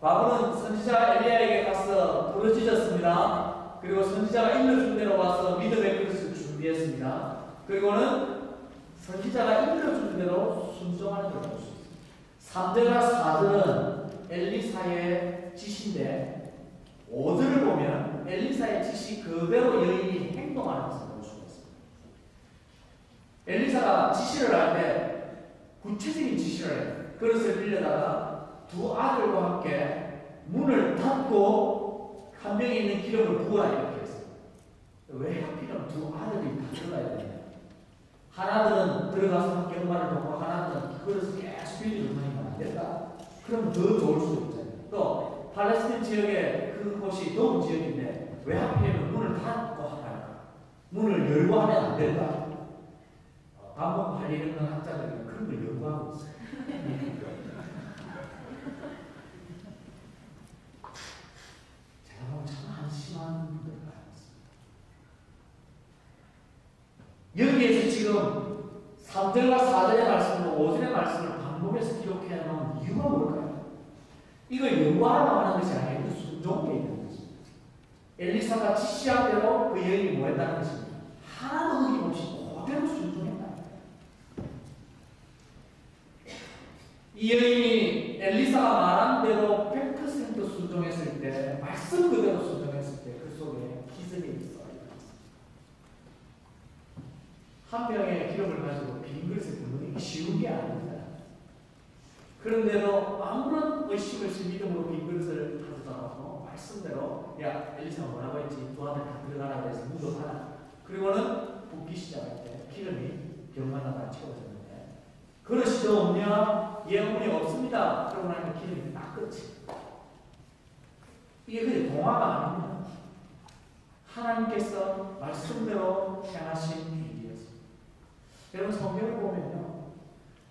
과부는 선지자 엘리야에게 가서 부르짖었습니다. 그리고 선지자가 일러준 대로 와서 믿음의 그릇을 준비했습니다. 그리고는 선지자가 일러준 대로 순종하는 걸 볼 수 있습니다. 3절과 4절은 엘리사의 지시인데 5절을 보면 엘리사의 지시 그대로 여인이 행동하는 것을 볼 수가 있습니다. 엘리사가 지시를 할 때 구체적인 지시를 해요. 그릇을 빌려다가 두 아들과 함께 문을 닫고 한 병에 있는 기름을 부으라 이렇게 했어요. 왜 하필이면 두 아들이 다 들어가야 되냐? 하나들은 들어가서 함께 음반을 놓고 하나들은 그릇을 계속 빌리는 하니까 안 된다. 그럼 더 좋을 수도 있잖아요. 또 팔레스타인 지역에 그곳이 더운 지역인데 왜 하필이면 문을 닫고 하나요? 문을 열고 하면 안 된다. 방법 관리 있는 학자들은 그런 걸 연구하고 있어요. 제가 보면 참 한심한 분들 같습니다. 여기에서 지금 3절과 4절의 말씀과 5절의 말씀을 반복해서 기록해 놓은 이유가 뭘까요? 이걸 연구하라고 하는 것이 아니에요. 순종에 있는 것입니다. 엘리사가 지시한 대로 그 여인이 뭐 했다는 것입니다. 하나도 어김없이 그대로 순종했다. 이 여인이 엘리사가 말한 대로 100% 순종했을 때, 말씀 그대로 순종했을 때 그 속에 기적이 있어요. 한 병의 기름을 가지고 빈 그릇에 붓는 게 쉬운 게 아닙니다. 그런데도 아무런 의심 없이 믿음으로 빈 그릇을 가져다 놓고 말씀대로 야 엘리사가 뭐라고 했지? 두 아들 다 들어가라고 해서 묻어봐라. 그리고는 붓기 시작할 때 기름이 병마다 다 채워졌는데 그릇이 더 없냐? 예언문이 없습니다. 그러고 나니까 기름이 딱 끝이. 이게 그냥 동화가 아닙니다. 하나님께서 말씀대로 행하신 일이었습니다. 여러분 성경을 보면요.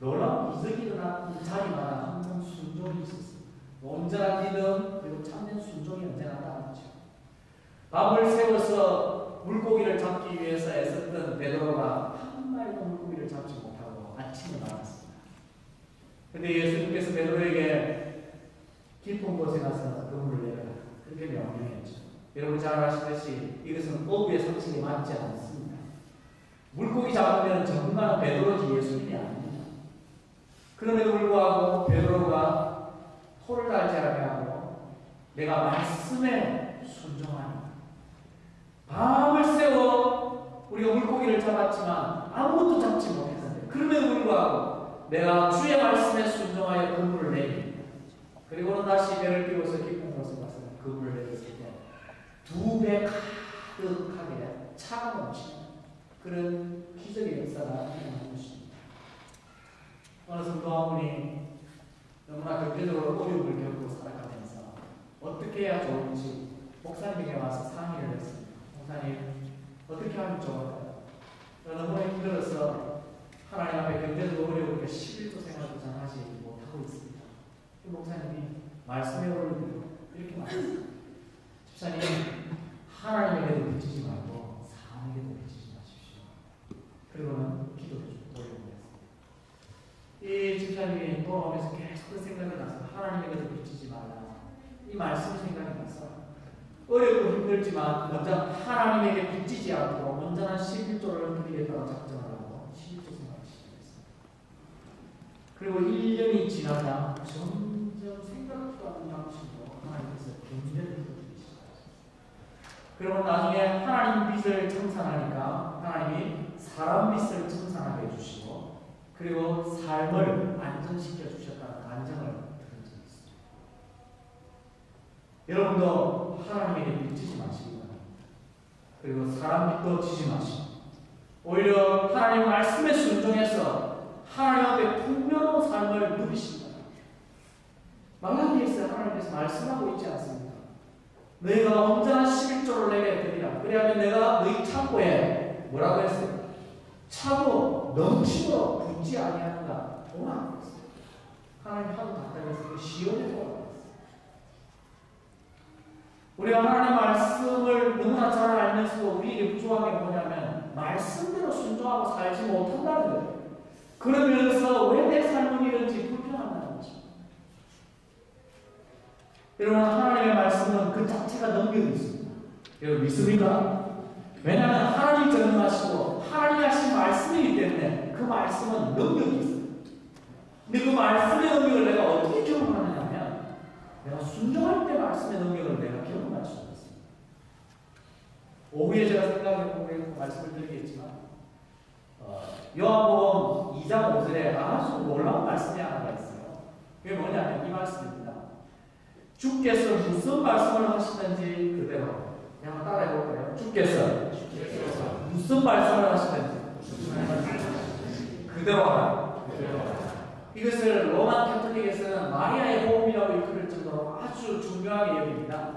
놀라운 기적이 일어난 자리마다 항상 순종이 있었습니다. 온전한 믿음 그리고 참된 순종이 언제나 따랐죠. 밥을 세워서 물고기를 잡기 위해서 애썼던 베드로가 한 마리도 물고기를 잡지 못하고 아침에 나왔습니다. 근데 예수님께서 베드로에게 깊은 곳에 가서 그물을 내려라. 그렇게 명령했죠. 여러분 잘 아시듯이 이것은 어부의 상식에 맞지 않습니다. 물고기 잡으면 전문가는 베드로지 예수님이 아닙니다. 그럼에도 불구하고 베드로가 토를 달지 아니하고 내가 말씀에 순종하니 밤을 새워 우리가 물고기를 잡았지만 아무것도 잡지 못했는데 그럼에도 불구하고 내가 주의 말씀에 순종하여 그물을 내립니다. 그리고는 다시 배를 띄워서 깊은 곳에 가서 그물을 내렸을 때 2배 가득하게 차가 넘치는 그런 기적의 역사가 일어나는 것입니다. 어느 성도 한 분이 너무나 경제적으로 어려움을 겪고 살아가면서 어떻게 해야 좋을지 목사님에게 와서 상의를 했습니다. 목사님 어떻게 하면 좋을까요? 너무 힘들어서 하나님 앞에 경제적으로 어려우니까 11조 생활도 잘 하지 못하고 있습니다. 그 목사님이 말씀에 오르고 이렇게 말했습니다. 집사님 하나님에게도 비치지 말고 사람에게도 비치지 마십시오. 그리고는 기도해 주고 이 집사님이 돌아오면서 계속 그 생각이 나서 하나님에게도 비치지 말라. 이 말씀이 생각이 나서 어렵고 힘들지만 먼저 하나님에게 비치지 않고 온전한 11조를 드리겠다고 작정을 하고 11조 생활을 시작했습니다. 그리고 1년이 지나자 점점 생각도 않는 방식으로 하나님께서 경제를 주시기 시작했습니다. 그리고 나중에 하나님 빚을 청산하니까 하나님이 사람 빚을 청산하게 해주시고 그리고 삶을 안정시켜 주셨다는 간증을 들은 적이 있습니다. 여러분도 하나님에게 미치지 마시기 바랍니다. 그리고 사람 믿고 지지 마시고 오히려 하나님 말씀에 순종해서 하나님 앞에 풍요로운 삶을 누리시기 바랍니다. 말라기에서 하나님께서 말씀하고 있지 않습니까? 너희가 온전한 11조를 내게 드리라. 그래야면 내가 너희 창고에 뭐라고 했어요? 차고 넘치도록 붓지 아니한다. 오라. 하나님 하도 답답해서 시험에 오라. 우리가 하나님의 말씀을 너무나 잘 알면서도 우리에게 부족한 게 뭐냐면 말씀대로 순종하고 살지 못한다는 거예요. 그러면서 왜 내 삶은 이런지 불평한다는 거죠. 여러분, 하나님의 말씀은 그 자체가 능력이 있습니다. 여러분 믿습니까? 왜냐하면 하나님이 전능하시고 하나님이 하신 말씀이기 때문에 그 말씀은 능력이 있어요. 근데 그 말씀의 능력을 내가 어떻게 경험하느냐 하면 내가 순종할 때 말씀의 능력을 내가 경험할 수 있습니다. 오후에 제가 생각해보고 말씀을 드리겠지만 요한복음 2장 5절에 아주 놀라운 말씀이 하나가 있어요. 그게 뭐냐면 이 말씀입니다. 주께서 무슨 말씀을 하시든지 그대로. 한번 따라해볼까요? 주께서 무슨 말씀을 하시든지 그대로 하라. 이것을 로마 카톨릭에서는 마리아의 호흡이라고 일컬을 정도로 아주 중요하게 여깁니다.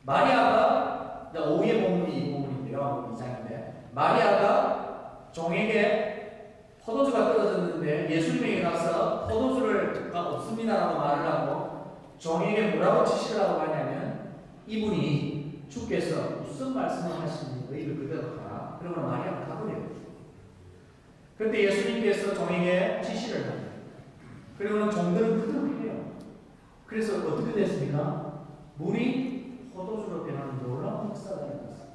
마리아가 오후의 본문이 이 부분인데요. 2장인데 마리아가 종에게 포도주가 떨어졌는데 예수님에게 가서 포도주가 없습니다라고 말을 하고 종에게 뭐라고 지시를 하고 하냐면 이분이 주께서 무슨 말씀을 하시는지 너희를 그대로 가라. 그러면 마리아가 답을 해요. 그런데 예수님께서 종에게 지시를 합니다. 그리고는 종들은 그대로 해요. 그래서 어떻게 됐습니까? 물이 포도주로 변하는 놀라운 역사가 일어났어요.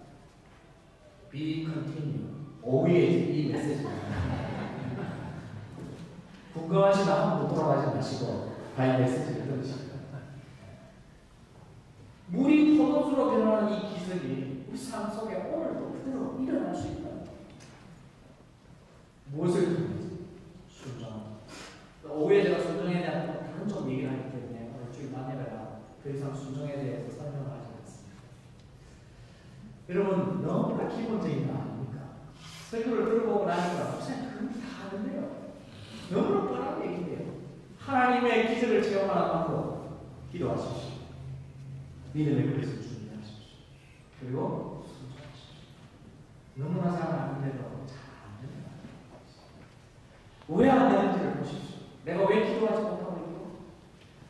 Be continue. 오후에 이 메시지입니다. 궁금하시면 한번 돌아가지 마시고 다음 메시지를 들으시고 물이 포도주로 변하는 이 기적이 우리 삶 속에 오늘도 그대로 일어날 수 있다. 무엇을 통해서? 순종. 오후에 제가 순종에 대한 다른 좀 얘기를 하기 때문에 오늘 주일 만나봐야 더 이상 순종에 대해서 설명을 하지 않습니다. 여러분 너무나 기본적인 거 아닙니까? 설교를 들어보고 나니까 목사님 그런 게 다 하는데요. 너무나 뻔한 얘기인데요. 하나님의 기적을 체험하는 방법 기도하십시오. 믿음의 그릇을 준비하십시오. 그리고 순종하십시오. 너무나 잘 아는데도 잘 안 됩니다. 왜 안 되는지를 보십시오. 내가 왜 기도하지 못하고 있고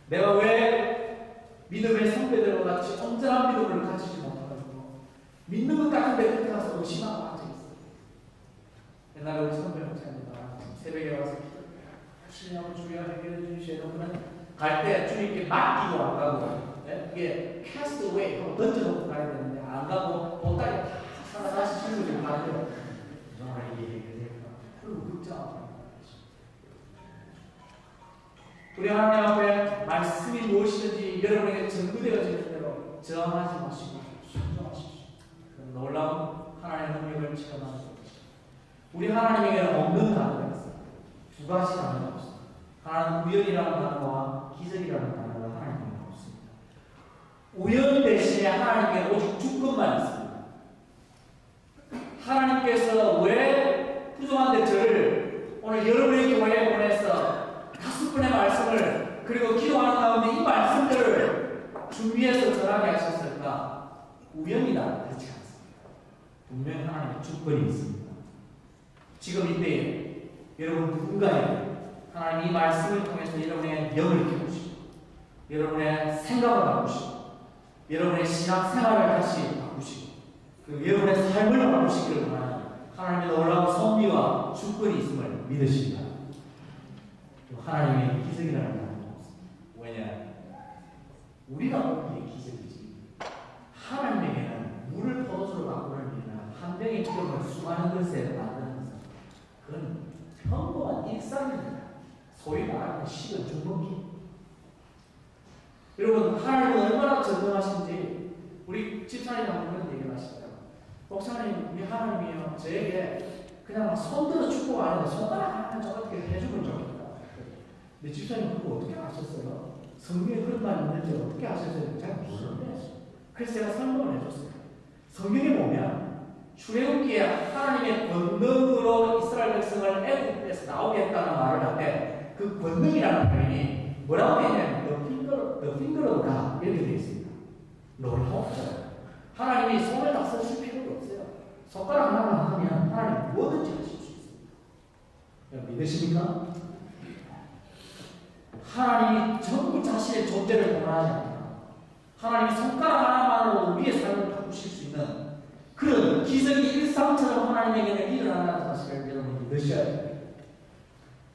내가 왜 믿음의 선배들과 같이 온전한 믿음을 가지지 못하고 있고 믿는 것 같은데 그때 가서 의심하고 앉아있어요. 옛날에 우리 선배 목사님과 새벽에 와서 열심히 하고 주여 해결해 주시고 그러면 갈 때 주님께 막 기도 안 가고 이게 cast away 하고 던져놓고 가야 되는데 안 가고 보따리 다 살아다시 친구들이 가는데 이게 해결될까? 그리고 걱정하고 우리 하나님 앞에 말씀이 무엇이든지 여러분에게 전부되어지는 대로 저항하지 마시고 순종하십시오. 그런 놀라운 하나님의 능력을 체험하는 것입니다. 우리 하나님에게는 없는 단어가 있어요. 두 가지 단어가 없습니다. 하나는 우연이라는 단어와 기적이라는 단어가 하나님에게 없습니다. 우연 대신에 하나님께 오직 주권만 있습니다. 하나님께서 왜 부족한데 저를 오늘 여러분의 교회에 보내서 5분의 말씀을 그리고 기도하는 가운데 이 말씀들을 준비해서 전하게 하셨을까? 우연이다. 그렇지 않습니다. 분명히 하나님의 주권이 있습니다. 지금 이때에 여러분 누군가에게 하나님 이 말씀을 통해서 여러분의 영을 키우시고 여러분의 생각을 바꾸시고 여러분의 신앙생활을 다시 바꾸시고 그리고 여러분의 삶을 바꾸시기를 원하는 하나님의 놀라운 섭리와 주권이 있음을 믿으십니다. 하나님의 기적이라는 단어가 없습니다. 왜냐? 우리가 보는 게 기적이지. 하나님에게는 물을 포도주로 바꾸는 일이나 한 병의 기름을 수많은 것에 만드는 것은 그건 평범한 일상입니다. 소위 말하는 식은 주먹기. 여러분 하나님은 얼마나 전능하신지 우리 집사님하고 그런 얘기를 하시더라고요. 목사님 우리 하나님이요 저에게 그냥 손들어 축복 안 해도 손가락 하나 저렇게 해주면 좋겠다. 근데 집사님 그거 어떻게 아셨어요? 성경에 그런 말이 있는지 어떻게 아셨어요? 잘 모르는데. 그래서 제가 설명을 해줬어요. 성경에 보면 출애굽기에 하나님의 권능으로 이스라엘 백성을 애굽에서 나오게 했다는 말을 할 때 그 권능이라는 표현이 뭐라고 되어 있냐면 the finger of God 이렇게 되어 있습니다. 놀라웠죠. 하나님이 손을 다 쓰실 필요가 없어요. 손가락 하나만 하면 하나님 뭐든지 하실 수 있습니다. 믿으십니까? 하나님이 전부 자신의 존재를 원하지 않다. 하나님이 손가락 하나만으로 우리의 삶을 바꾸실 수 있는 그런 기적이 일상처럼 하나님에게는 일어난다는 사실을 여러분이 믿으셔야 됩니다.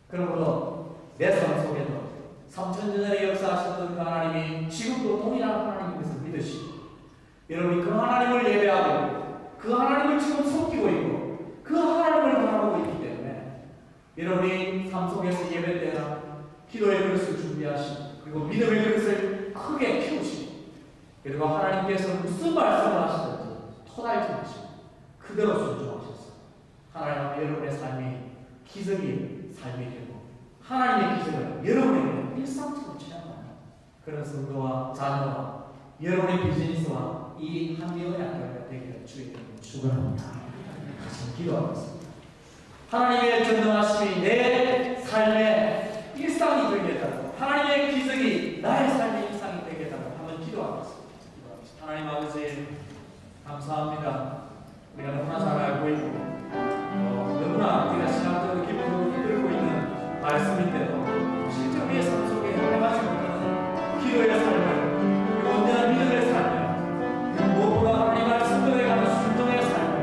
그러므로 내 삶 속에도 3000년 전의 역사 말씀하셨던 그 하나님이 지금도 동일한 하나님인 것을 믿으시고 여러분이 그 하나님을 예배하고 그 하나님을 지금 섬기고 있고 그 하나님을 바라보고 있기 때문에 여러분이 삶 속에서 예배 때나 기도의 그릇을 준비하시고 그리고 믿음의 그릇을 크게 키우시고 그리고 하나님께서 무슨 말씀을 하시든지 토달지 마시고 그대로 순종하셔서 하나님 앞에 여러분의 삶이 기적이 삶이 되고 하나님의 기적을 여러분에게 일상적으로 체험하는 그런 성도와 자녀와 여러분의 비즈니스와 이 한미의 약교회가 되기를 주의 이름으로 축원합니다. 다시 기도하겠습니다. 하나님의 전능하심이 내 삶의 일상이 되게 해달라고 하나님의 기적이 나의 삶의 일상이 되게 해달라고 한번 기도하겠습니다. 하나님 아버지 감사합니다. 우리가 너무나 잘 알고 있고 너무나 우리가 신학적으로 기본적으로 들고 있는 말씀인데도 실제 우리의 삶 속에 해가지 못하는 기도의 삶을 그리고 언제나 믿음의 삶을 그리고 무엇보다 하나님 말씀대로 가는 순종의 삶을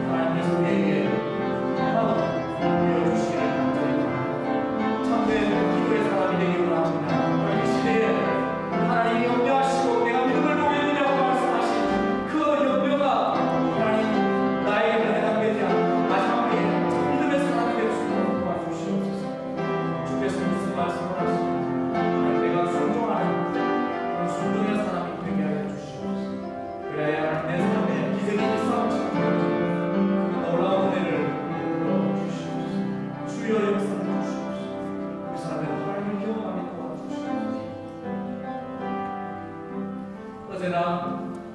하나님께서 우리에게 하나도 보여주시기를 간절히 바랍니다. 참된 기도의 사람이 되기를 원합니다. 이 시대에 하나님이 염려하시고 내가 믿음을 보겠느냐고 말씀하신 그 염려가 하나님 나에게 해당되지 않는 마지막 때에 믿음의 사람이 될 수 있도록 도와주시옵소서. 주께서 무슨 말씀을 하시는지 내가 순종하는 그런 순종의 사람이 되게 하여 주시옵소서. 그래야 내 삶에 기적이 일상처럼 그 놀라운 은혜를 이루어 주시옵소서. 주여 역사해 주시옵소서. 우리 삶에 하나님을 경험하게 도와주시옵소서. 어제나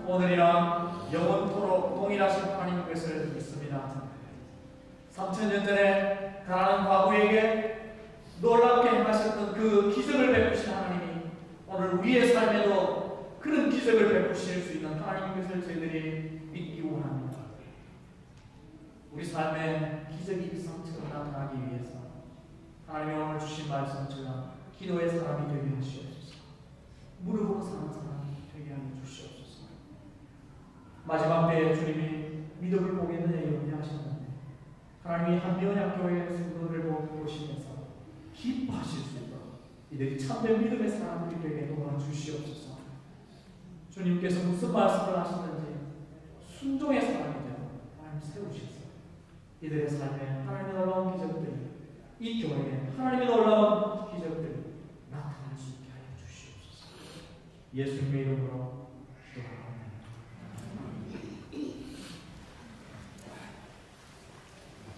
오늘이랑 영원토록 동일하신 하나님의 것을 믿습니다. 3000년 전에 가나안 과부에게 놀랍게 행하셨던 그 기적을 베푸신 하나님이 오늘 우리의 삶에도 그런 기적을 베푸실 수 있는 하나님의 것을 저희들이 믿기 원합니다. 우리 삶에 기적이 일상처럼 나타나기 위해서 하나님이 오늘 주신 말씀처럼 기도의 사람이 되게 하시옵소서. 무릎으로 사는 사람이 되게 하여 주시옵소서. 마지막 때에 주님이 믿음을 보겠느냐 염려하셨는데 하나님이 한미언약교회 성도들을 보시면서 기뻐하실 수 있도록 이들이 참된 믿음의 사람들이 되게 도와 주시옵소서. 주님께서 무슨 말씀을 하시는지 순종의 사람이 되고 하나님 세우셔서 이들의 삶에 하나님의 놀라운 기적들이 이 교회에 하나님의 놀라운 기적들이 나타날 수 있게 하여 주시옵소서. 예수님의 이름으로 기도합니다.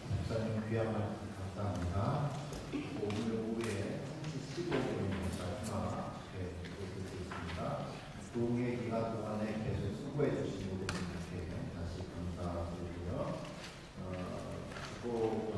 목사님 귀한 말씀 감사합니다. 오늘 오후에 15분의 마지막 보여드리고 있습니다. 동해 기간 동안에 계속 수고해 주신 모든 분들께 다시 감사드리고요. 또